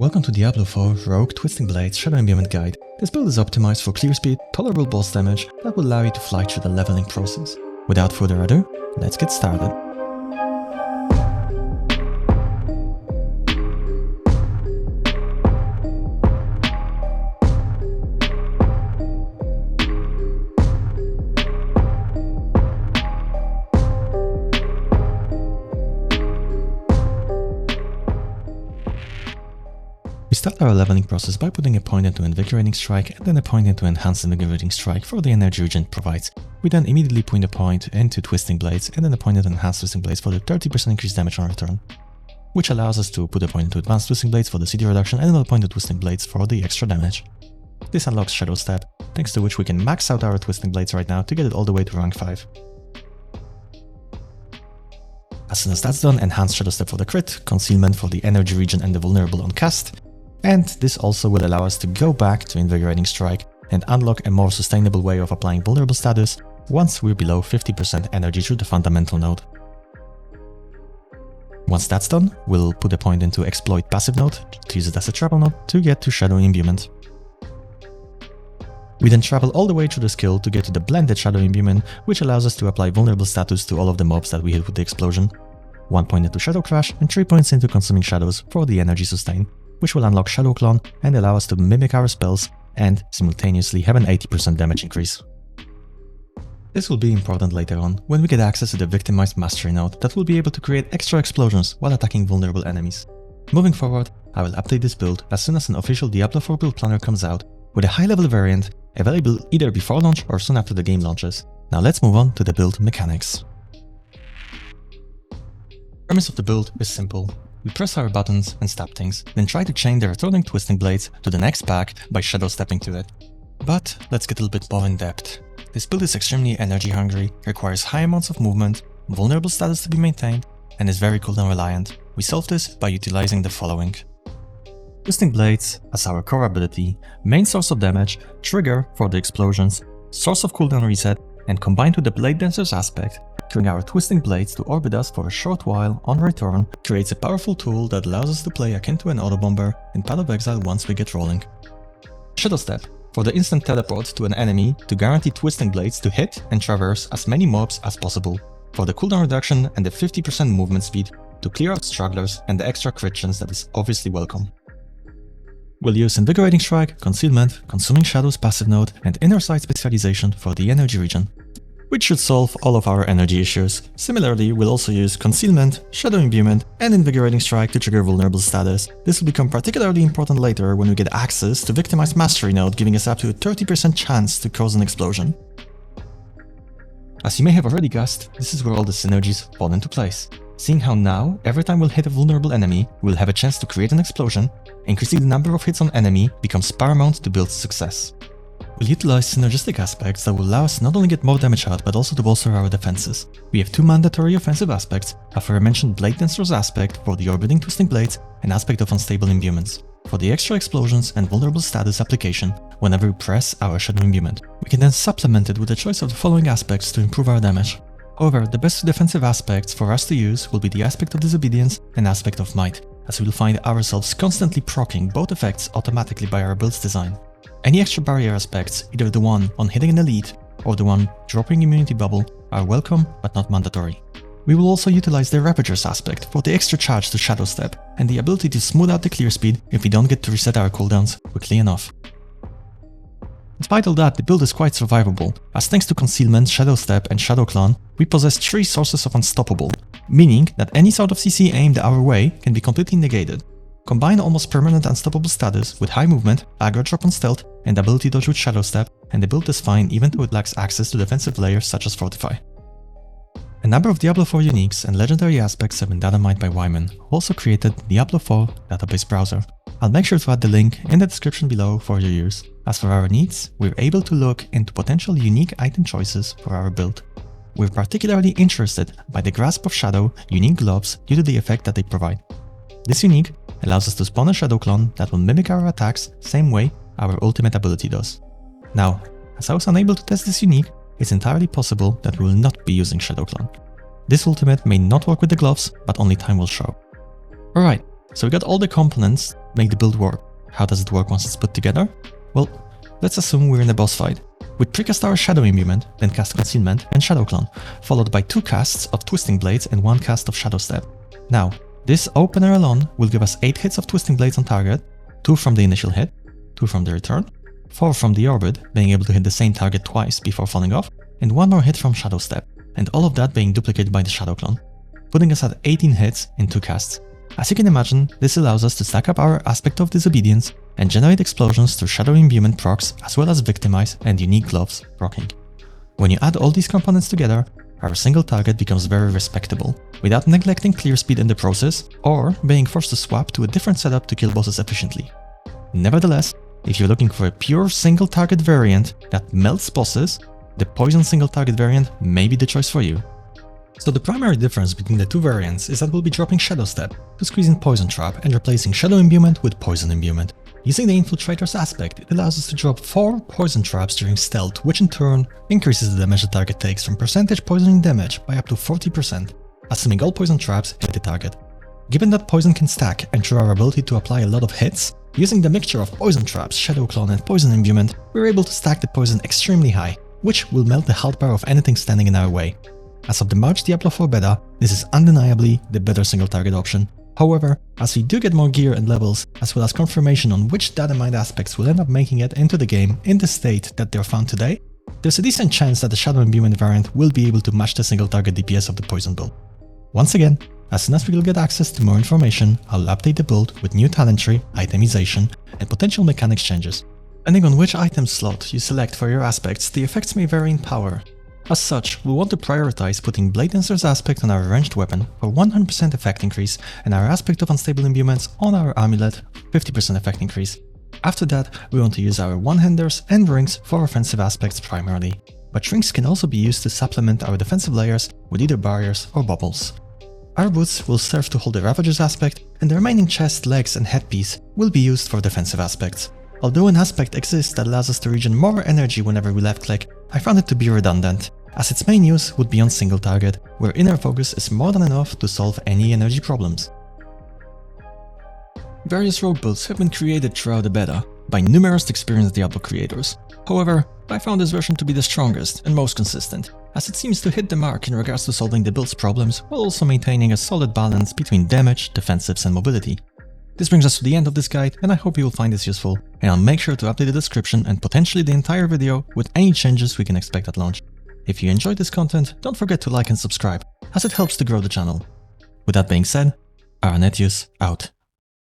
Welcome to Diablo 4 Rogue Twisting Blades Shadow Imbuement Guide. This build is optimized for clear speed, tolerable boss damage that will allow you to fly through the leveling process. Without further ado, let's get started. We start our leveling process by putting a point into Invigorating Strike and then a point into Enhanced Invigorating Strike for the energy regen it provides. We then immediately point a point into Twisting Blades and then a point into Enhanced Twisting Blades for the 30% increased damage on return, which allows us to put a point into Advanced Twisting Blades for the CD reduction and another point into Twisting Blades for the extra damage. This unlocks Shadow Step, thanks to which we can max out our Twisting Blades right now to get it all the way to rank 5. As soon as that's done, Enhanced Shadow Step for the crit, Concealment for the energy regen and the vulnerable on cast. And this also will allow us to go back to Invigorating Strike and unlock a more sustainable way of applying vulnerable status once we're below 50% energy through the fundamental node. Once that's done, we'll put a point into Exploit passive node to use it as a travel node to get to Shadow Imbuement. We then travel all the way through the skill to get to the blended Shadow Imbuement, which allows us to apply vulnerable status to all of the mobs that we hit with the explosion. 1 point into Shadow Crash and 3 points into Consuming Shadows for the energy sustain, which will unlock Shadow Clone and allow us to mimic our spells and simultaneously have an 80% damage increase. This will be important later on when we get access to the Victimized Mastery node that will be able to create extra explosions while attacking vulnerable enemies. Moving forward, I will update this build as soon as an official Diablo 4 build planner comes out with a high-level variant available either before launch or soon after the game launches. Now let's move on to the build mechanics. The premise of the build is simple. We press our buttons and stab things, then try to chain the returning Twisting Blades to the next pack by shadow stepping to it. But let's get a little bit more in depth. This build is extremely energy hungry, requires high amounts of movement, vulnerable status to be maintained, and is very cooldown reliant. We solve this by utilizing the following. Twisting Blades as our core ability, main source of damage, trigger for the explosions, source of cooldown reset, and combined with the Blade Dancer's aspect, triggering our Twisting Blades to orbit us for a short while on return, creates a powerful tool that allows us to play akin to an auto-bomber in Path of Exile once we get rolling. Shadow Step, for the instant teleport to an enemy to guarantee Twisting Blades to hit and traverse as many mobs as possible, for the cooldown reduction and the 50% movement speed to clear out stragglers and the extra crit chance that is obviously welcome. We'll use Invigorating Strike, Concealment, Consuming Shadows passive node, and Inner Sight specialization for the energy regen, which should solve all of our energy issues. Similarly, we'll also use Concealment, Shadow Imbuement, and Invigorating Strike to trigger vulnerable status. This will become particularly important later when we get access to Victimized Mastery node, giving us up to a 30% chance to cause an explosion. As you may have already guessed, this is where all the synergies fall into place. Seeing how now, every time we'll hit a vulnerable enemy, we'll have a chance to create an explosion, increasing the number of hits on enemy becomes paramount to build success. We'll utilize synergistic aspects that will allow us not only get more damage out, but also to bolster our defenses. We have 2 mandatory offensive aspects, aforementioned Blade Dancer's aspect for the orbiting Twisting Blades and aspect of Unstable Imbuments, for the extra explosions and vulnerable status application whenever we press our Shadow Imbuement. We can then supplement it with a choice of the following aspects to improve our damage. However, the best defensive aspects for us to use will be the aspect of Disobedience and aspect of Might, as we will find ourselves constantly proccing both effects automatically by our build's design. Any extra barrier aspects, either the one on hitting an elite or the one dropping immunity bubble, are welcome but not mandatory. We will also utilize the Ravager's aspect for the extra charge to Shadow Step and the ability to smooth out the clear speed if we don't get to reset our cooldowns quickly enough. Despite all that, the build is quite survivable, as thanks to Concealment, Shadow Step and Shadow Clone, we possess 3 sources of Unstoppable, meaning that any sort of CC aimed our way can be completely negated. Combine almost permanent unstoppable status with high movement, aggro drop on stealth, and ability dodge with Shadow Step, and the build is fine even though it lacks access to defensive layers such as Fortify. A number of Diablo 4 uniques and legendary aspects have been data mined by Wyman, who also created the Diablo 4 database browser. I'll make sure to add the link in the description below for your use. As for our needs, we're able to look into potential unique item choices for our build. We're particularly interested by the Grasp of Shadow unique gloves due to the effect that they provide. This unique allows us to spawn a Shadow Clone that will mimic our attacks same way our ultimate ability does. Now, as I was unable to test this unique, it's entirely possible that we will not be using Shadow Clone. This ultimate may not work with the gloves, but only time will show. Alright, So we got all the components make the build work. How does it work once it's put together? Well, let's assume we're in a boss fight. We'd precast our Shadow Imbuement, then cast Concealment and Shadow Clone, followed by 2 casts of Twisting Blades and 1 cast of Shadow Step. Now, this opener alone will give us 8 hits of Twisting Blades on target, 2 from the initial hit, 2 from the return, 4 from the orbit, being able to hit the same target twice before falling off, and 1 more hit from Shadow Step, and all of that being duplicated by the Shadow Clone, putting us at 18 hits in 2 casts. As you can imagine, this allows us to stack up our Aspect of Disobedience and generate explosions through Shadow Imbuement procs as well as Victimize and Unique Gloves proccing. When you add all these components together, our single target becomes very respectable, without neglecting clear speed in the process or being forced to swap to a different setup to kill bosses efficiently. Nevertheless, if you're looking for a pure single target variant that melts bosses, the Poison single target variant may be the choice for you. So the primary difference between the two variants is that we'll be dropping Shadow Step to squeeze in Poison Trap and replacing Shadow Imbuement with Poison Imbuement. Using the Infiltrator's aspect, it allows us to drop 4 Poison Traps during stealth, which in turn increases the damage the target takes from percentage poisoning damage by up to 40%, assuming all Poison Traps hit the target. Given that Poison can stack and through our ability to apply a lot of hits, using the mixture of Poison Traps, Shadow Clone and Poison Imbuement, we're able to stack the poison extremely high, which will melt the health bar of anything standing in our way. As of the March Diablo 4 beta, this is undeniably the better single target option. However, as we do get more gear and levels, as well as confirmation on which data mined aspects will end up making it into the game in the state that they're found today, there's a decent chance that the Shadow Imbuement variant will be able to match the single target DPS of the Poison build. Once again, as soon as we will get access to more information, I'll update the build with new talent tree, itemization, and potential mechanics changes. Depending on which item slot you select for your aspects, the effects may vary in power. As such, we'll want to prioritize putting Blade Dancer's aspect on our ranged weapon for 100% effect increase and our aspect of unstable imbuments on our amulet 50% effect increase. After that, we want to use our one-handers and rings for offensive aspects primarily, but rings can also be used to supplement our defensive layers with either barriers or bubbles. Our boots will serve to hold the Ravager's aspect, and the remaining chest, legs and headpiece will be used for defensive aspects. Although an aspect exists that allows us to regen more energy whenever we left-click, I found it to be redundant, as its main use would be on single target, where inner focus is more than enough to solve any energy problems. Various rogue builds have been created throughout the beta by numerous experienced Diablo creators. However, I found this version to be the strongest and most consistent, as it seems to hit the mark in regards to solving the build's problems while also maintaining a solid balance between damage, defensives and mobility. This brings us to the end of this guide, and I hope you will find this useful, and I'll make sure to update the description and potentially the entire video with any changes we can expect at launch. If you enjoyed this content, don't forget to like and subscribe, as it helps to grow the channel. With that being said, Aranetius out.